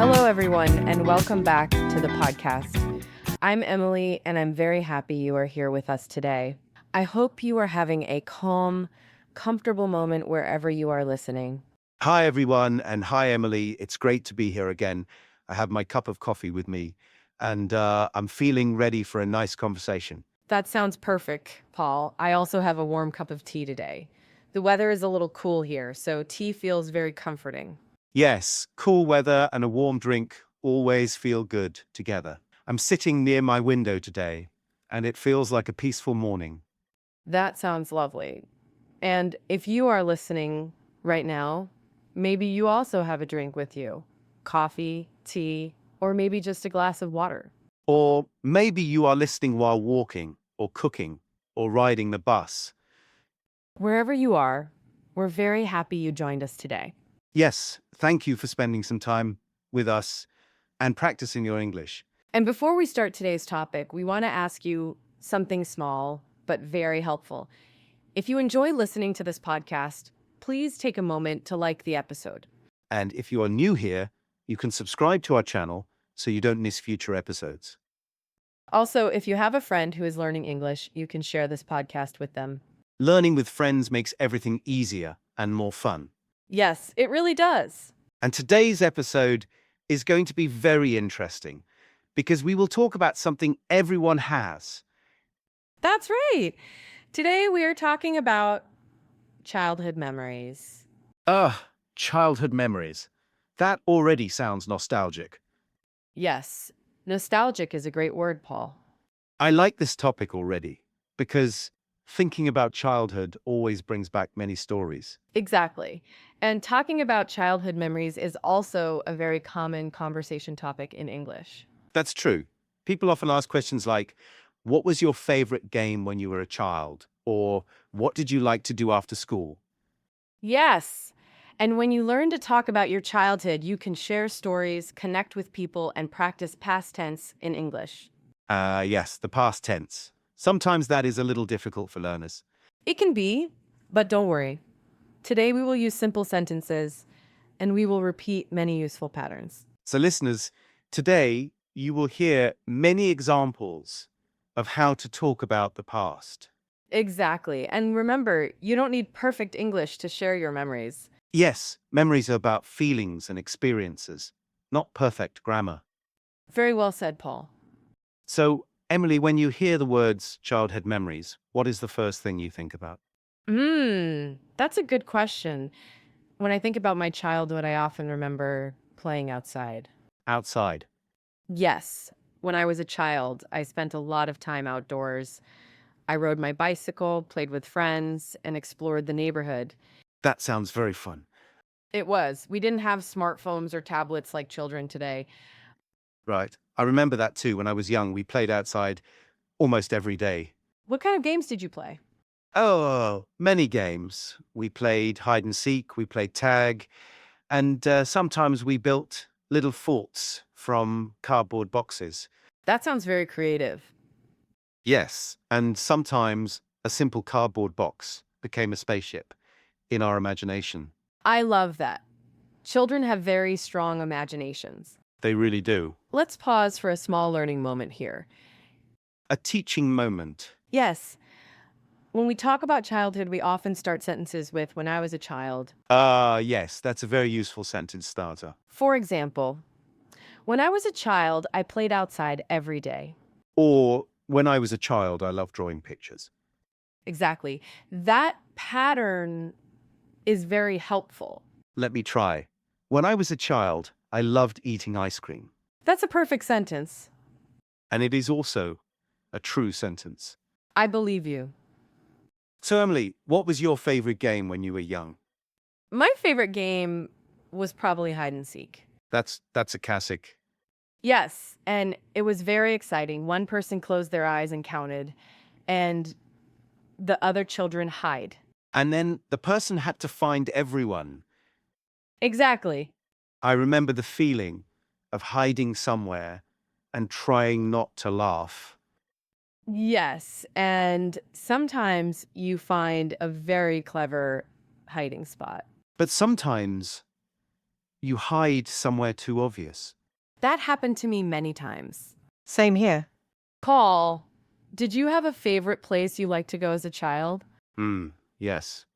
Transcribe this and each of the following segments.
Hello, everyone, and welcome back to the podcast. I'm Emily, and I'm very happy you are here with us today. I hope you are having a calm, comfortable moment wherever you are listening. Hi, everyone, and hi, Emily. It's great to be here again. I have my cup of coffee with me, and I'm feeling ready for a nice conversation. That sounds perfect, Paul. I also have a warm cup of tea today. The weather is a little cool here, so tea feels very comforting. Yes, cool weather and a warm drink always feel good together. I'm sitting near my window today, and it feels like a peaceful morning. That sounds lovely. And if you are listening right now, maybe you also have a drink with you coffee, tea, or maybe just a glass of water. Or maybe you are listening while walking, or cooking, or riding the bus. Wherever you are, we're very happy you joined us today. Yes, thank you for spending some time with us and practicing your English. And before we start today's topic, we want to ask you something small but very helpful. If you enjoy listening to this podcast, please take a moment to like the episode. And if you are new here, you can subscribe to our channel so you don't miss future episodes. Also, if you have a friend who is learning English, you can share this podcast with them. Learning with friends makes everything easier and more fun. Yes, it really does. And today's episode is going to be very interesting because we will talk about something everyone has. That's right. Today we are talking about childhood memories. Ugh, childhood memories. That already sounds nostalgic. Yes, nostalgic is a great word, Paul. I like this topic already because thinking about childhood always brings back many stories. Exactly. And talking about childhood memories is also a very common conversation topic in English. That's true. People often ask questions like, what was your favorite game when you were a child? Or what did you like to do after school? Yes. And when you learn to talk about your childhood, you can share stories, connect with people, and practice past tense in English. Yes, the past tense. Sometimes that is a little difficult for learners. It can be, but don't worry. Today we will use simple sentences and we will repeat many useful patterns. So, listeners, today you will hear many examples of how to talk about the past. Exactly. And remember, you don't need perfect English to share your memories. Yes, memories are about feelings and experiences, not perfect grammar. Very well said, Paul. So, Emily, when you hear the words childhood memories, what is the first thing you think about? That's a good question. When I think about my childhood, I often remember playing outside. Outside. Yes, when I was a child, I spent a lot of time outdoors. I rode my bicycle, played with friends, and explored the neighborhood. That sounds very fun. It was. We didn't have smartphones or tablets like children today. Right. I remember that too. When I was young, we played outside almost every day. What kind of games did you play? Oh, many games. We played hide and seek, we played tag, and sometimes we built little forts from cardboard boxes. That sounds very creative. Yes, and sometimes a simple cardboard box became a spaceship in our imagination. I love that. Children have very strong imaginations. They really do. Let's pause for a small learning moment here. A teaching moment. Yes, when we talk about childhood, we often start sentences with when I was a child. Yes, that's a very useful sentence starter. For example, when I was a child, I played outside every day. Or, when I was a child, I loved drawing pictures. Exactly. That pattern is very helpful. Let me try. When I was a child, I loved eating ice cream. That's a perfect sentence. And it is also a true sentence. I believe you. So, Emily, what was your favorite game when you were young? My favorite game was probably hide and seek. That's a classic. Yes, and it was very exciting. One person closed their eyes and counted, and the other children hide. And then the person had to find everyone. Exactly. I remember the feeling of hiding somewhere and trying not to laugh. Yes, and sometimes you find a very clever hiding spot. But sometimes You hide somewhere too obvious. That happened to me many times. Same here. Paul, did you have a favorite place you liked to go as a child? Yes.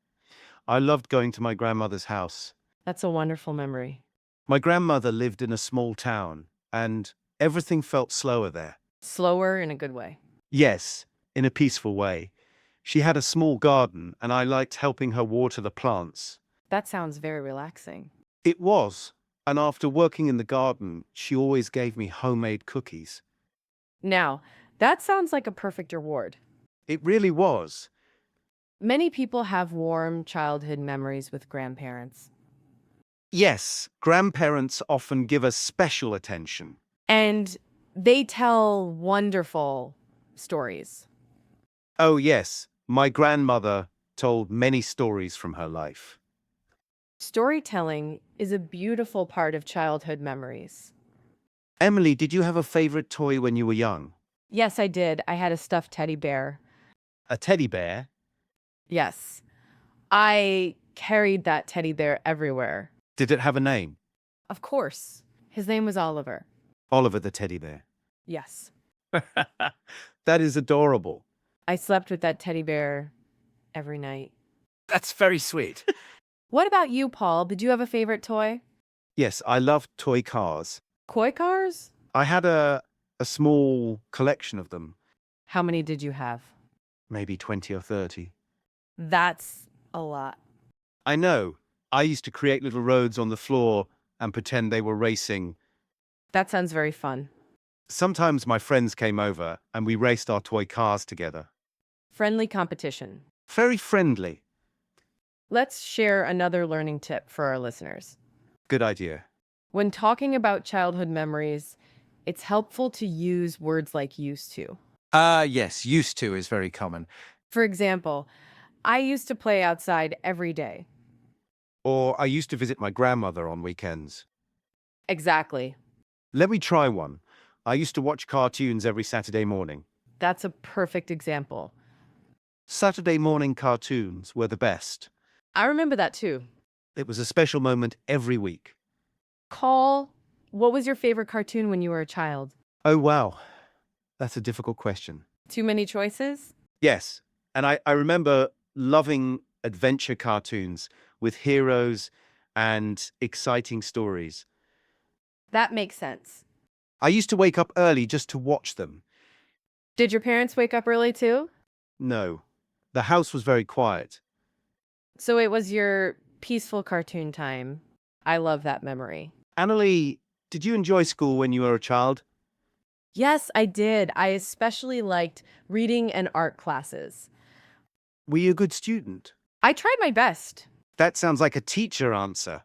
I loved going to my grandmother's house. That's a wonderful memory. My grandmother lived in a small town, and everything felt slower there. Slower in a good way. Yes, in a peaceful way. She had a small garden, and I liked helping her water the plants. That sounds very relaxing. It was, and after working in the garden, she always gave me homemade cookies. Now, that sounds like a perfect reward. It really was. Many people have warm childhood memories with grandparents. Yes, grandparents often give us special attention. And they tell wonderful stories. Oh, yes, my grandmother told many stories from her life. Storytelling is a beautiful part of childhood memories. Emily, did you have a favorite toy when you were young? Yes, I did. I had a stuffed teddy bear. A teddy bear? Yes. I carried that teddy bear everywhere. Did it have a name? Of course. His name was Oliver. Oliver the teddy bear. Yes. That is adorable. I slept with that teddy bear every night. That's very sweet. What about you, Paul? Did you have a favorite toy? Yes, I loved toy cars. Koi cars? I had a small collection of them, How many did you have? maybe 20 or 30. That's a lot. I know. I used to create little roads on the floor and pretend they were racing. That sounds very fun. Sometimes my friends came over and we raced our toy cars together. Friendly competition. Very friendly. Let's share another learning tip for our listeners. Good idea. When talking about childhood memories, it's helpful to use words like used to. Yes, used to is very common. For example, I used to play outside every day. Or I used to visit my grandmother on weekends. Exactly. Let me try one. I used to watch cartoons every Saturday morning. That's a perfect example. Saturday morning cartoons were the best. I remember that too. It was a special moment every week. Call, what was your favorite cartoon when you were a child? Oh, wow. That's a difficult question. Too many choices? Yes, and I remember loving adventure cartoons with heroes and exciting stories. That makes sense. I used to wake up early just to watch them. Did your parents wake up early too? No, the house was very quiet. So it was your peaceful cartoon time. I love that memory. Annalie, did you enjoy school when you were a child? Yes, I did. I especially liked reading and art classes. Were you a good student? I tried my best. That sounds like a teacher answer.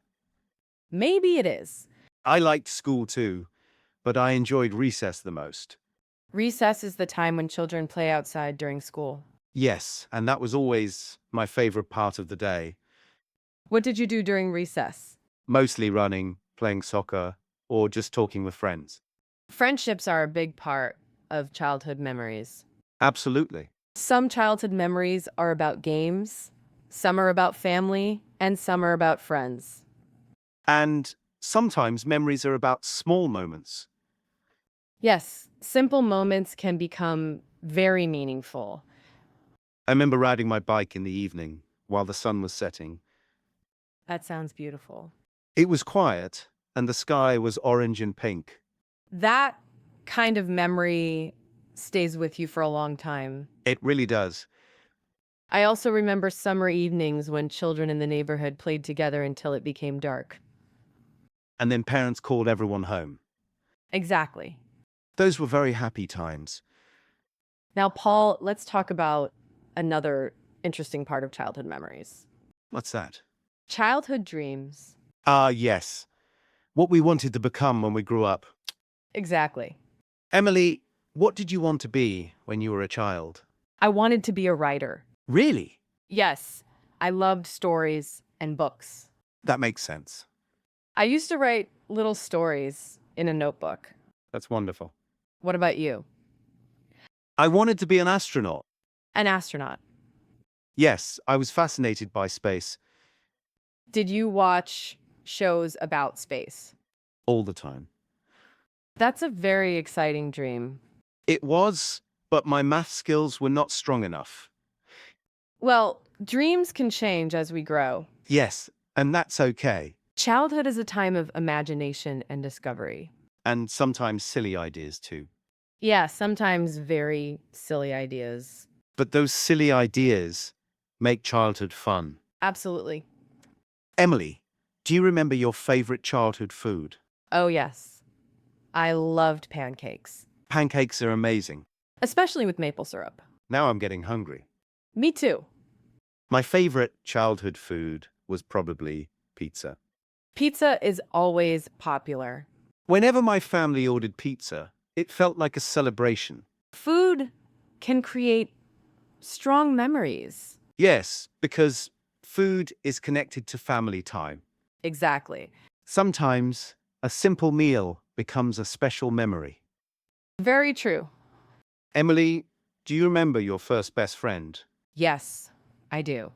Maybe it is. I liked school too, but I enjoyed recess the most. Recess is the time when children play outside during school. Yes, and that was always my favorite part of the day. What did you do during recess? Mostly running, playing soccer, or just talking with friends. Friendships are a big part of childhood memories. Absolutely. Some childhood memories are about games, some are about family, and some are about friends. And sometimes memories are about small moments. Yes, simple moments can become very meaningful. I remember riding my bike in the evening while the sun was setting. That sounds beautiful. It was quiet, and the sky was orange and pink. That kind of memory stays with you for a long time. It really does. I also remember summer evenings when children in the neighborhood played together until it became dark. And then parents called everyone home. Exactly. Those were very happy times. Now, Paul, let's talk about another interesting part of childhood memories. What's that? Childhood dreams. Yes. What we wanted to become when we grew up. Exactly. Emily, what did you want to be when you were a child? I wanted to be a writer. Really? Yes, I loved stories and books. That makes sense. I used to write little stories in a notebook. That's wonderful. What about you? I wanted to be an astronaut. An astronaut. Yes, I was fascinated by space. Did you watch shows about space. all the time. That's a very exciting dream. It was, but my math skills were not strong enough. Well, dreams can change as we grow. Yes, and that's okay. Childhood is a time of imagination and discovery. And sometimes silly ideas too. Yeah, sometimes very silly ideas. But those silly ideas make childhood fun. Absolutely. Emily, do you remember your favorite childhood food? Oh, yes. I loved pancakes, Pancakes are amazing. especially with maple syrup. Now I'm getting hungry. Me too. My favorite childhood food was probably pizza. Pizza is always popular. Whenever my family ordered pizza, it felt like a celebration. Food can create strong memories. Yes, because food is connected to family time. Exactly. Sometimes a simple meal becomes a special memory. Very true. Emily, do you remember your first best friend? Yes, I do.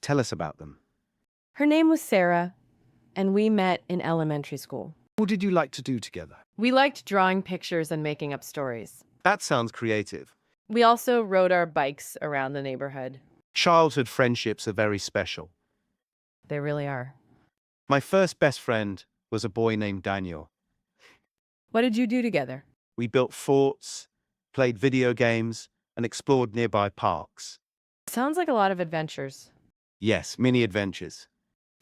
Tell us about them. Her name was Sarah, and we met in elementary school. What did you like to do together? We liked drawing pictures and making up stories. That sounds creative. We also rode our bikes around the neighborhood. Childhood friendships are very special. They really are. My first best friend was a boy named Daniel. What did you do together? We built forts, played video games, and explored nearby parks. Sounds like a lot of adventures. Yes, mini adventures.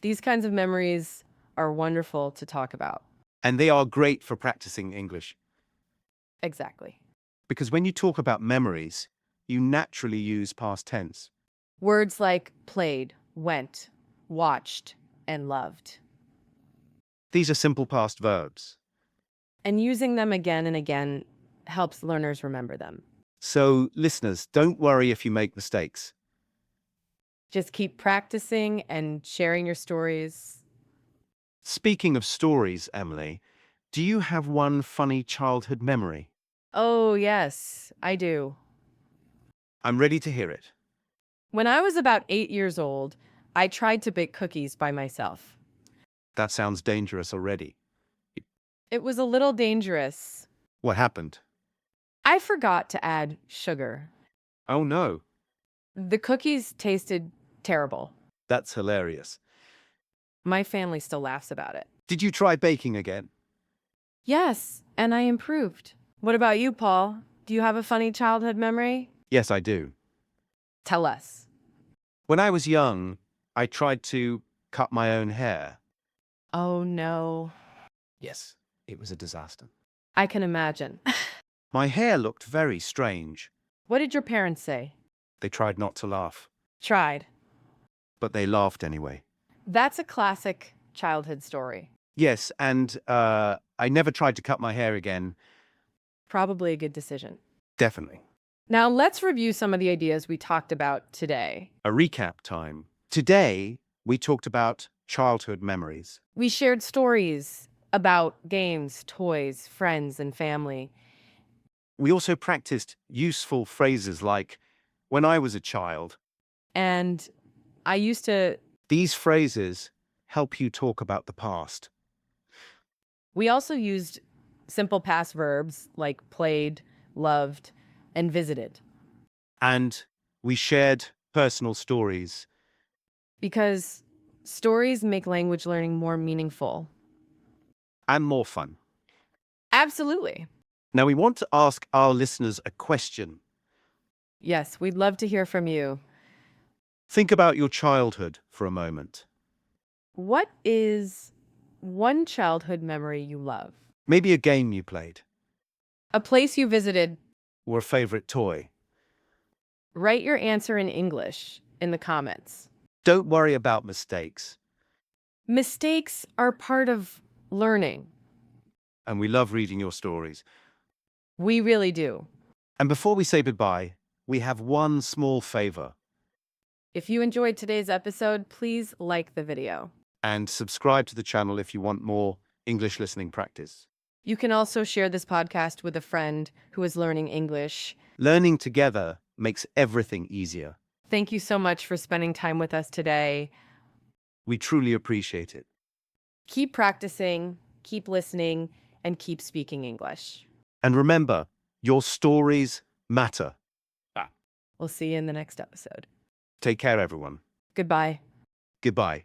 These kinds of memories are wonderful to talk about. And they are great for practicing English. Exactly. Because when you talk about memories, you naturally use past tense. Words like played, went, watched, and loved. These are simple past verbs. And using them again and again helps learners remember them. So, listeners, don't worry if you make mistakes. Just keep practicing and sharing your stories. Speaking of stories, Emily, do you have one funny childhood memory? Oh, yes, I do. I'm ready to hear it. When I was about 8 years old, I tried to bake cookies by myself. That sounds dangerous already. It was a little dangerous. What happened? I forgot to add sugar. Oh no, The cookies tasted terrible. that's hilarious. My family still laughs about it. Did you try baking again? Yes, and I improved. What about you, Paul? Do you have a funny childhood memory? Yes, I do. Tell us. When I was young, I tried to cut my own hair. Oh, no. Yes, it was a disaster. I can imagine. My hair looked very strange. What did your parents say? They tried not to laugh, Tried. but they laughed anyway. That's a classic childhood story. Yes, and I never tried to cut my hair again. Probably a good decision. Definitely. Now, let's review some of the ideas we talked about today. A recap time. Today, we talked about childhood memories. We shared stories about games, toys, friends, and family. We also practiced useful phrases like, when I was a child. And I used to, These phrases help you talk about the past. we also used simple past verbs like played, loved, and visited. And we shared personal stories. Because stories make language learning more meaningful. And more fun. Absolutely. Now, we want to ask our listeners a question. Yes, we'd love to hear from you. Think about your childhood for a moment. What is one childhood memory you love? Maybe a game you played, A place you visited. or a favorite toy. Write your answer in English in the comments. Don't worry about mistakes. Mistakes are part of learning. And we love reading your stories. We really do. And before we say goodbye, we have one small favor. If you enjoyed today's episode, please like the video. And subscribe to the channel if you want more English listening practice. You can also share this podcast with a friend who is learning English. Learning together makes everything easier. Thank you so much for spending time with us today. We truly appreciate it. Keep practicing, keep listening, and keep speaking English. And remember, your stories matter. We'll see you in the next episode. Take care, everyone. Goodbye. Goodbye.